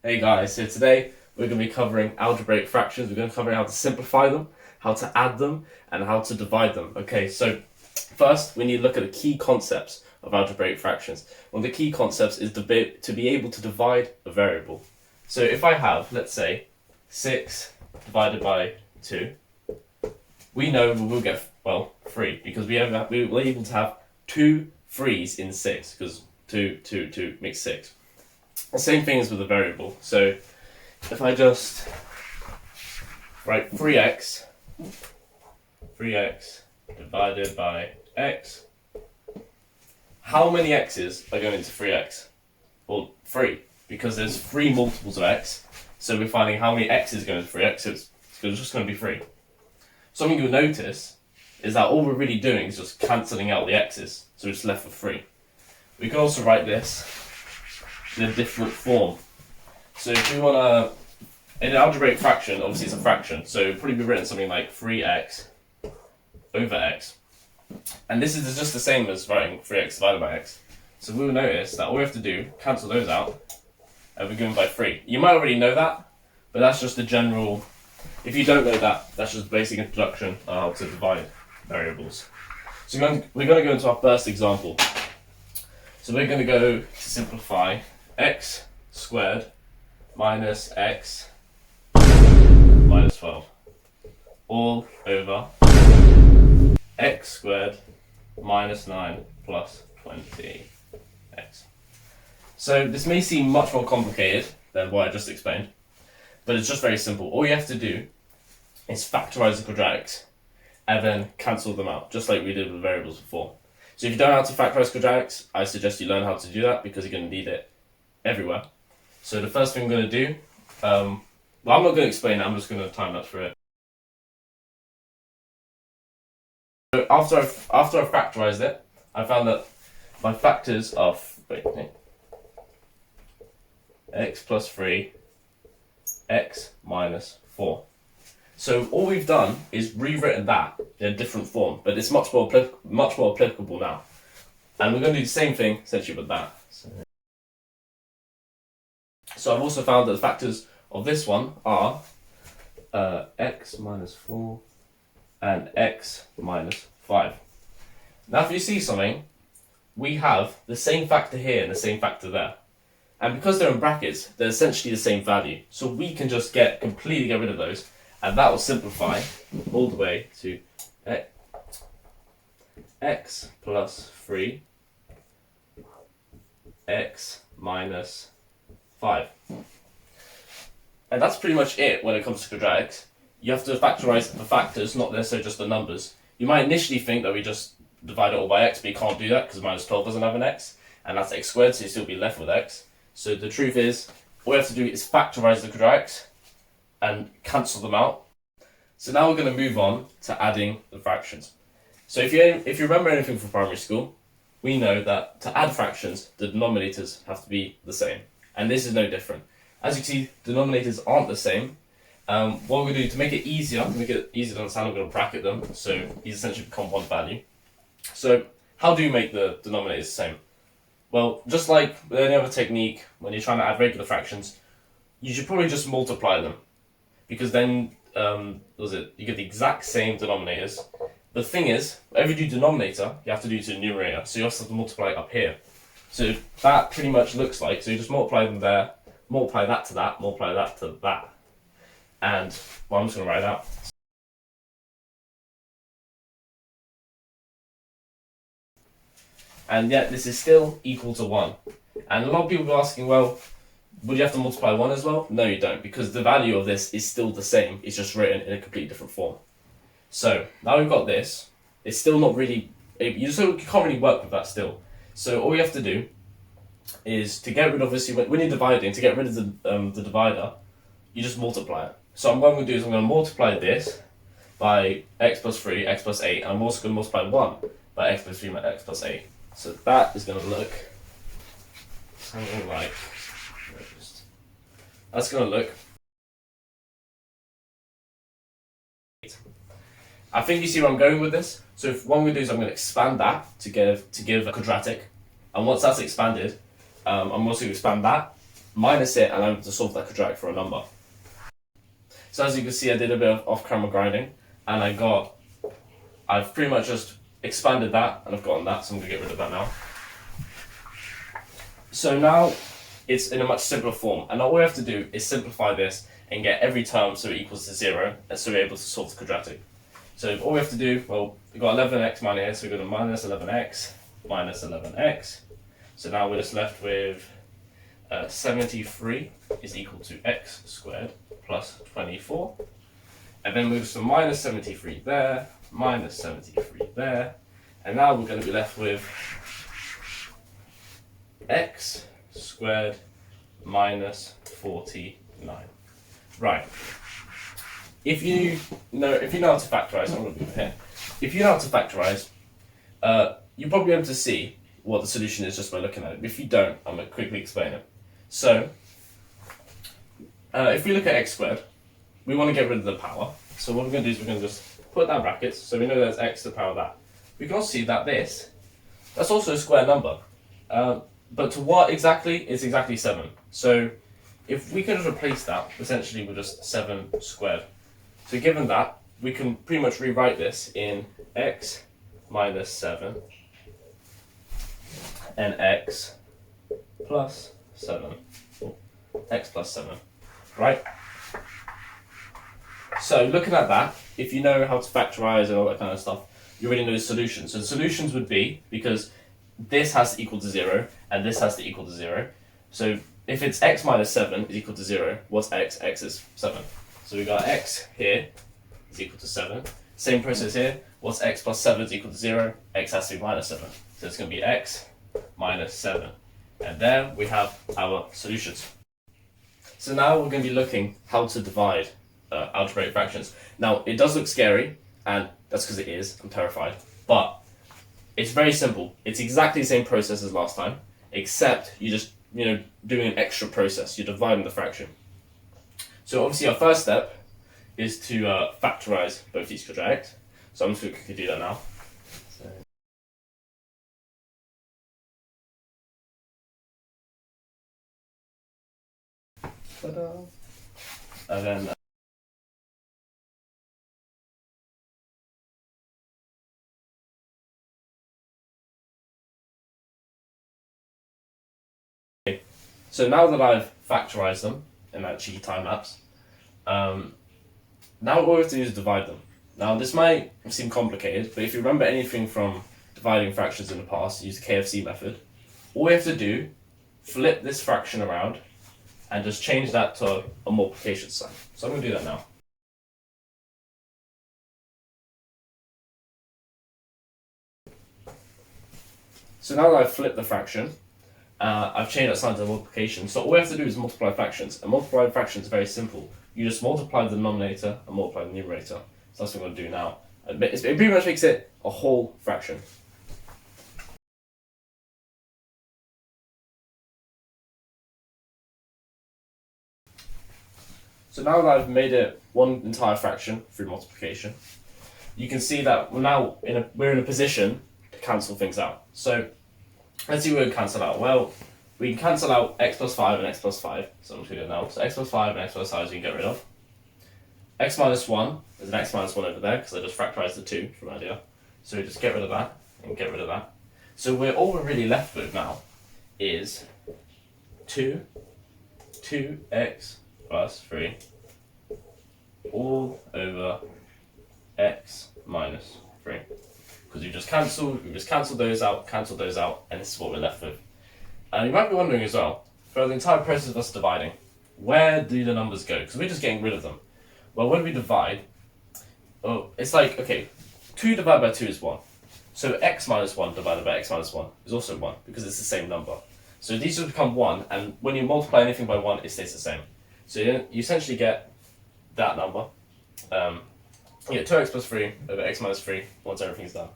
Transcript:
Hey guys, so today we're going to be covering algebraic fractions. We're going to cover how to simplify them, how to add them, and how to divide them. Okay, so first we need to look at the key concepts of algebraic fractions. One of the key concepts is to be able to divide a variable. So if I have, let's say, 6 divided by 2, we know we will get, 3, because we will able to have 2 3's in 6, because 2 makes 6. The same thing as with the variable. So if I just write 3x divided by x, how many x's are going into 3x? Well, 3, because there's 3 multiples of x, so we're finding how many x's going into 3x, so it's just going to be 3. Something you'll notice is that all we're really doing is just cancelling out the x's, so we're just left with 3. We can also write this in a different form. So if we want to, in an algebraic fraction, obviously it's a fraction, so it'd probably be written something like 3x over x. And this is just the same as writing 3x divided by x. So we will notice that all we have to do, cancel those out, and we're given by 3. You might already know that, but that's just the general, if you don't know that, that's just basic introduction on how to divide variables. So we're going to go into our first example. So we're going to go to simplify x squared minus x minus 12 all over x squared minus 9 plus 20x. So this may seem much more complicated than what I just explained, but it's just very simple. All you have to do is factorize the quadratics and then cancel them out, just like we did with variables before. So if you don't know how to factorize quadratics, I suggest you learn how to do that because you're going to need it everywhere. So the first thing I'm going to do, I'm not going to explain it, I'm just going to time lapse through it. So after I factorized it, I found that my factors are x plus 3, x minus 4. So all we've done is rewritten that in a different form, but it's much more applicable now. And we're going to do the same thing essentially with that. So I've also found that the factors of this one are x minus 4 and x minus 5. Now if you see something, we have the same factor here and the same factor there. And because they're in brackets, they're essentially the same value. So we can just completely get rid of those, and that will simplify all the way to x plus 3, x minus 5. And that's pretty much it when it comes to quadratics. You have to factorize the factors, not necessarily just the numbers. You might initially think that we just divide it all by x, but you can't do that because minus 12 doesn't have an x, and that's x squared, so you still be left with x. So the truth is, all we have to do is factorize the quadratics and cancel them out. So now we're going to move on to adding the fractions. So if you remember anything from primary school, we know that to add fractions, the denominators have to be the same. And this is no different. As you can see, denominators aren't the same. What we're going to do to make it easier, to understand, I'm going to bracket them, so these essentially become one value. So how do you make the denominators the same? Well, just like with any other technique, when you're trying to add regular fractions, you should probably just multiply them, because then you get the exact same denominators. The thing is, whatever you do denominator, you have to do to the numerator, so you also have to multiply up here. So that pretty much looks like, so you just multiply them there, multiply that to that, multiply that to that. And, I'm just going to write out. And yet this is still equal to 1. And a lot of people are asking, well, would you have to multiply 1 as well? No, you don't, because the value of this is still the same. It's just written in a completely different form. So now we've got this. It's still not really, you can't really work with that still. So all you have to do is to get rid of, obviously, when you're dividing, to get rid of the divider, you just multiply it. So what I'm going to do is I'm going to multiply this by x plus 3, x plus 8, and I'm also going to multiply 1 by x plus 3 by x plus 8. So that is going to look something like, that's going to look, I think you see where I'm going with this. So what I'm going to do is I'm going to expand that to give a quadratic, and once that's expanded, I'm also going to expand that minus it, and I'm able to solve that quadratic for a number. So as you can see, I did a bit of off-camera grinding, and I've pretty much just expanded that, and I've gotten that, so I'm going to get rid of that now. So now it's in a much simpler form, and all we have to do is simplify this and get every term so it equals to 0, and so we're able to solve the quadratic. So all we have to do, well, we've got 11x minus here, so we go to minus 11x minus 11x. So now we're just left with 73 is equal to x squared plus 24. And then moves to minus 73 there, minus 73 there. And now we're going to be left with x squared minus 49. Right. If you know how to factorize, I'm going to move here. If you know how to factorize, you'll probably be able to see what the solution is just by looking at it. If you don't, I'm going to quickly explain it. So, if we look at x squared, we want to get rid of the power. So what we're going to do is we're going to just put down brackets, so we know there's x to the power of that. We can also see that that's also a square number. But to what exactly? It's exactly 7. So if we can just replace that, essentially with just 7 squared. So given that, we can pretty much rewrite this in x minus 7 and x plus 7. X plus 7, right? So looking at that, if you know how to factorize and all that kind of stuff, you already know the solutions. So the solutions would be, because this has to equal to 0 and this has to equal to 0. So if it's x minus 7 is equal to 0, what's x? X is 7. So we got x here is equal to 7. Same process here. What's x plus 7 is equal to 0? X has to be minus 7. So it's going to be x minus 7. And there we have our solutions. So now we're going to be looking how to divide algebraic fractions. Now it does look scary, and that's because it is. I'm terrified. But it's very simple. It's exactly the same process as last time, except you just doing an extra process. You're dividing the fraction. So obviously our first step is to factorize both these quadratics. So I'm just going to quickly do that now. So, and then so now that I've factorized them in that cheeky time lapse, now all we have to do is divide them. Now this might seem complicated, but if you remember anything from dividing fractions in the past, use the KFC method. All we have to do, flip this fraction around and just change that to a multiplication sign. So I'm going to do that now. So now that I've flipped the fraction, I've changed that sign to multiplication. So all we have to do is multiply fractions. And multiplying fractions is very simple. You just multiply the denominator and multiply the numerator. So that's what I'm going to do now. It pretty much makes it a whole fraction. So now that I've made it one entire fraction through multiplication, you can see that we're in a position to cancel things out. So let's see what we cancel out. Well, we can cancel out x plus 5 and x plus 5. So I'm just going to do it now. So x plus 5 and x plus 5 we can get rid of. X minus 1, there's an x minus 1 over there because I just factorized the 2 from earlier. So we just get rid of that and get rid of that. So all we're really left with now is 2x plus 3 all over x minus 3. Because we just cancelled those out, and this is what we're left with. And you might be wondering as well, for the entire process of us dividing, where do the numbers go? Because we're just getting rid of them. Well, when we divide, it's like, okay, 2 divided by 2 is 1. So x minus 1 divided by x minus 1 is also 1, because it's the same number. So these will become 1, and when you multiply anything by 1, it stays the same. So you essentially get that number. You get 2x plus 3 over x minus 3 once everything's done.